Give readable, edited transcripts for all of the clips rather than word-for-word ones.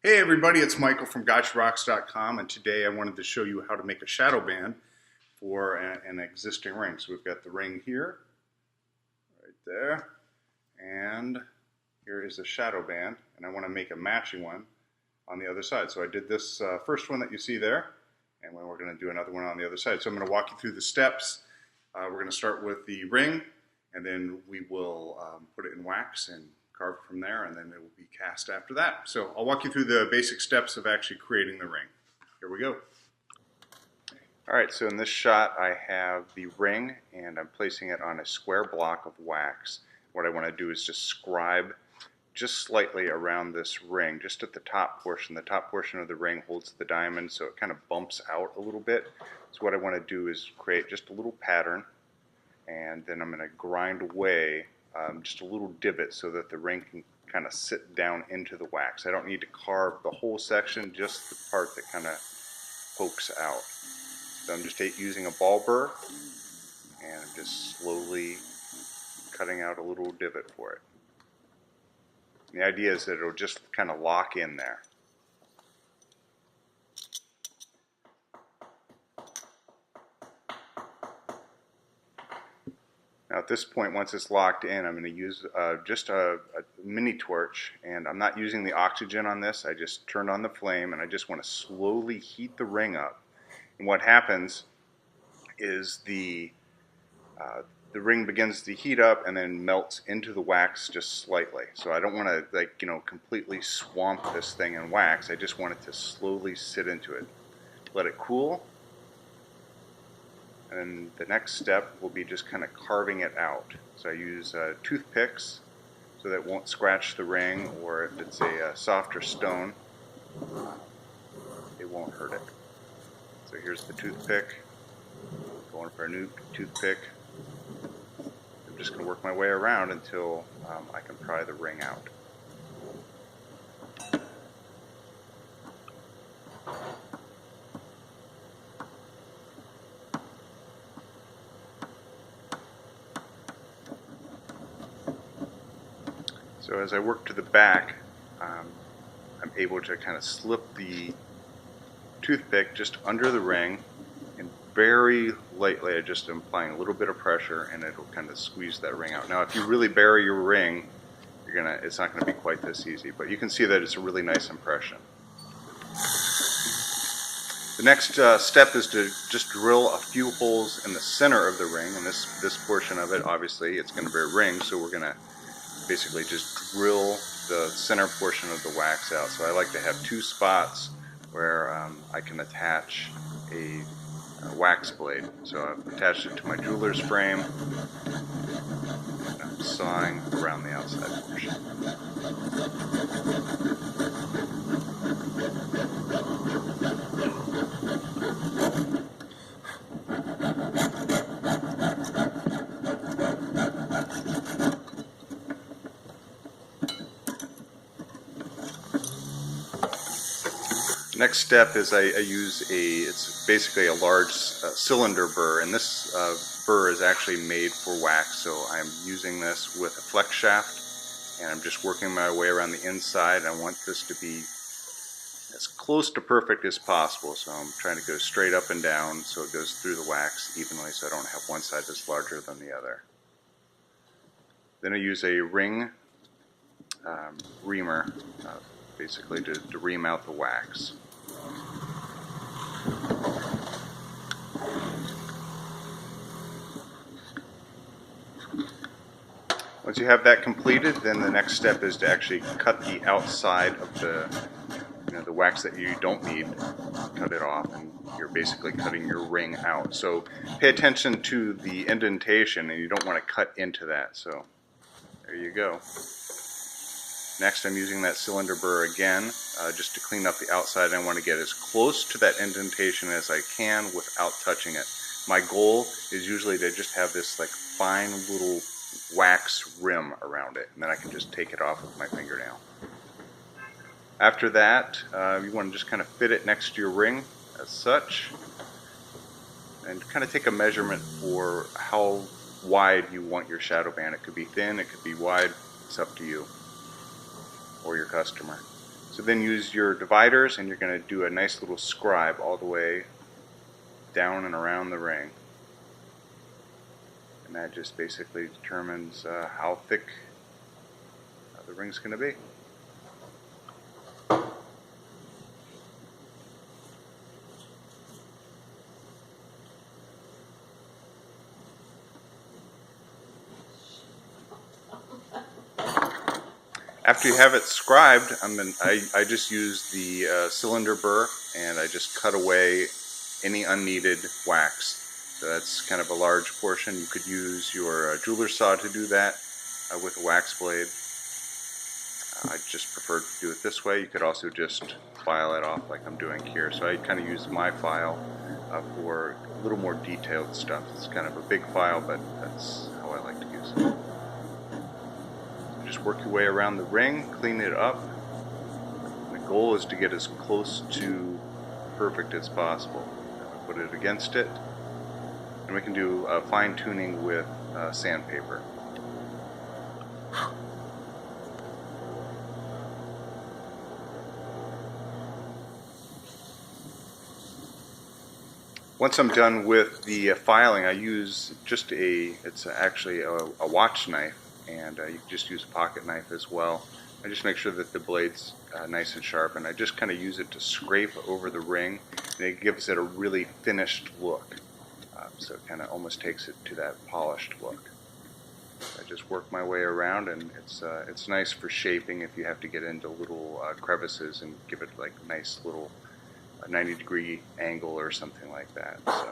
Hey everybody, it's Michael from GotchaRocks.com, and today I wanted to show you how to make a shadow band for an existing ring. So we've got the ring here, right there, and here is the shadow band, and I want to make a matching one on the other side. So I did this first one that you see there, and we're going to do another one on the other side. So I'm going to walk you through the steps. We're going to start with the ring, and then we will put it in wax and carve from there, and then it will be cast after that. So I'll walk you through the basic steps of actually creating the ring. Here we go. Alright, so in this shot I have the ring and I'm placing it on a square block of wax. What I want to do is just scribe just slightly around this ring, just at the top portion. The top portion of the ring holds the diamond, so it kind of bumps out a little bit. So what I want to do is create just a little pattern, and then I'm going to grind away just a little divot so that the ring can kind of sit down into the wax. I don't need to carve the whole section, just the part that kind of pokes out. So I'm just using a ball burr and I'm just slowly cutting out a little divot for it. And the idea is that it'll just kind of lock in there. Now at this point, once it's locked in, I'm going to use just a mini torch, and I'm not using the oxygen on this. I just turned on the flame and I just want to slowly heat the ring up. And what happens is the ring begins to heat up and then melts into the wax just slightly. So I don't want to completely swamp this thing in wax. I just want it to slowly sit into it. Let it cool. And the next step will be just kind of carving it out. So I use toothpicks so that it won't scratch the ring, or if it's a softer stone, it won't hurt it. So here's the toothpick, going for a new toothpick. I'm just going to work my way around until I can pry the ring out. So as I work to the back, I'm able to kind of slip the toothpick just under the ring, and very lightly I just am applying a little bit of pressure, and it'll kind of squeeze that ring out. Now if you really bury your ring, it's not going to be quite this easy, but you can see that it's a really nice impression. The next step is to just drill a few holes in the center of the ring, and this portion of it, obviously it's going to be a ring, so we're going to basically just drill the center portion of the wax out. So I like to have two spots where I can attach a wax blade. So I've attached it to my jeweler's frame, and I'm sawing around the outside portion. Next step is I use it's basically a large cylinder burr, and this burr is actually made for wax, so I'm using this with a flex shaft, and I'm just working my way around the inside. I want this to be as close to perfect as possible, so I'm trying to go straight up and down so it goes through the wax evenly, so I don't have one side that's larger than the other. Then I use a ring reamer, basically to ream out the wax. Once you have that completed, then the next step is to actually cut the outside of the wax that you don't need. Cut it off, and you're basically cutting your ring out. So pay attention to the indentation, and you don't want to cut into that. So there you go. Next, I'm using that cylinder burr again, just to clean up the outside. I want to get as close to that indentation as I can without touching it. My goal is usually to just have this fine little wax rim around it, and then I can just take it off with my fingernail. After that, you want to just kind of fit it next to your ring as such, and kind of take a measurement for how wide you want your shadow band. It could be thin, it could be wide, it's up to you or your customer. So then use your dividers, and you're going to do a nice little scribe all the way down and around the ring. And that just basically determines how thick the ring's going to be. After you have it scribed, I just use the cylinder burr, and I just cut away any unneeded wax. So that's kind of a large portion. You could use your jeweler's saw to do that with a wax blade. I just prefer to do it this way. You could also just file it off like I'm doing here. So I kind of use my file for a little more detailed stuff. It's kind of a big file, but that's how I like to use it. Just work your way around the ring, clean it up. The goal is to get as close to perfect as possible. Put it against it, and we can do fine tuning with sandpaper. Once I'm done with the filing, I use just it's actually a watch knife, and you can just use a pocket knife as well. I just make sure that the blade's nice and sharp, and I just kind of use it to scrape over the ring, and it gives it a really finished look. So it kind of almost takes it to that polished look. I just work my way around, and it's nice for shaping if you have to get into little crevices and give it like a nice little 90-degree angle or something like that. So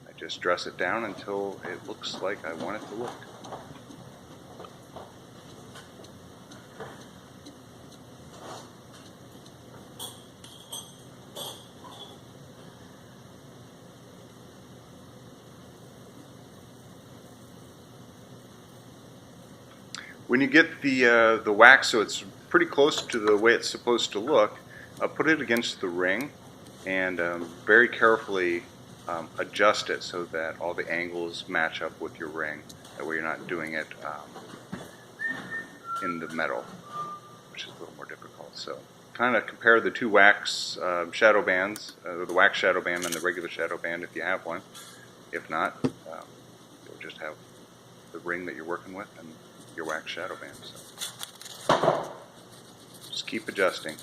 I just dress it down until it looks like I want it to look. When you get the wax so it's pretty close to the way it's supposed to look, put it against the ring and very carefully adjust it so that all the angles match up with your ring. That way you're not doing it in the metal, which is a little more difficult. So kind of compare the two wax shadow bands, the wax shadow band and the regular shadow band if you have one. If not, you'll just have the ring that you're working with and your wax shadow band. So just keep adjusting.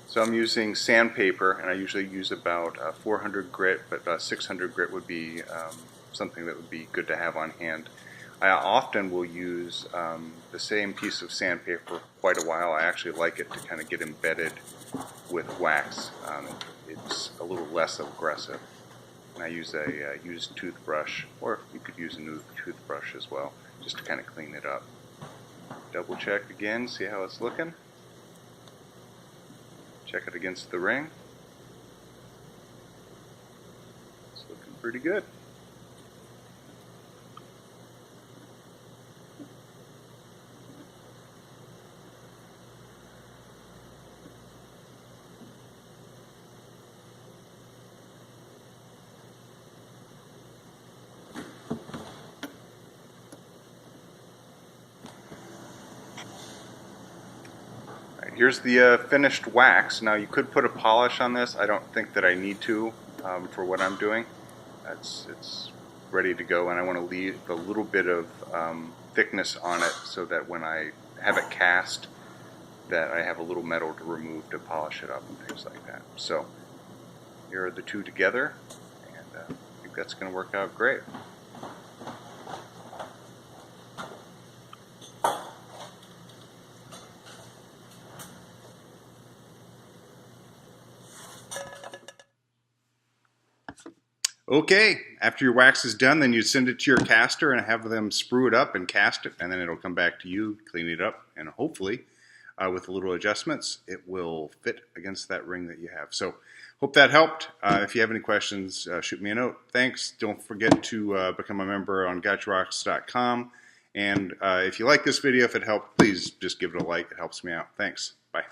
So I'm using sandpaper, and I usually use about 400 grit, but 600 grit would be something that would be good to have on hand. I often will use the same piece of sandpaper for quite a while. I actually like it to kind of get embedded with wax. It's a little less aggressive. And I use a used toothbrush, or you could use a new toothbrush as well, just to kind of clean it up. Double check again, see how it's looking. Check it against the ring. It's looking pretty good. Here's the finished wax. Now you could put a polish on this. I don't think that I need to for what I'm doing. It's ready to go, and I want to leave a little bit of thickness on it so that when I have it cast, that I have a little metal to remove to polish it up and things like that. So here are the two together, and I think that's going to work out great. Okay, after your wax is done, then you send it to your caster and have them sprue it up and cast it, and then it'll come back to you, clean it up, and hopefully, with a little adjustments, it will fit against that ring that you have. So, hope that helped. If you have any questions, shoot me a note. Thanks. Don't forget to become a member on GotchaRocks.com And if you like this video, if it helped, please just give it a like. It helps me out. Thanks. Bye.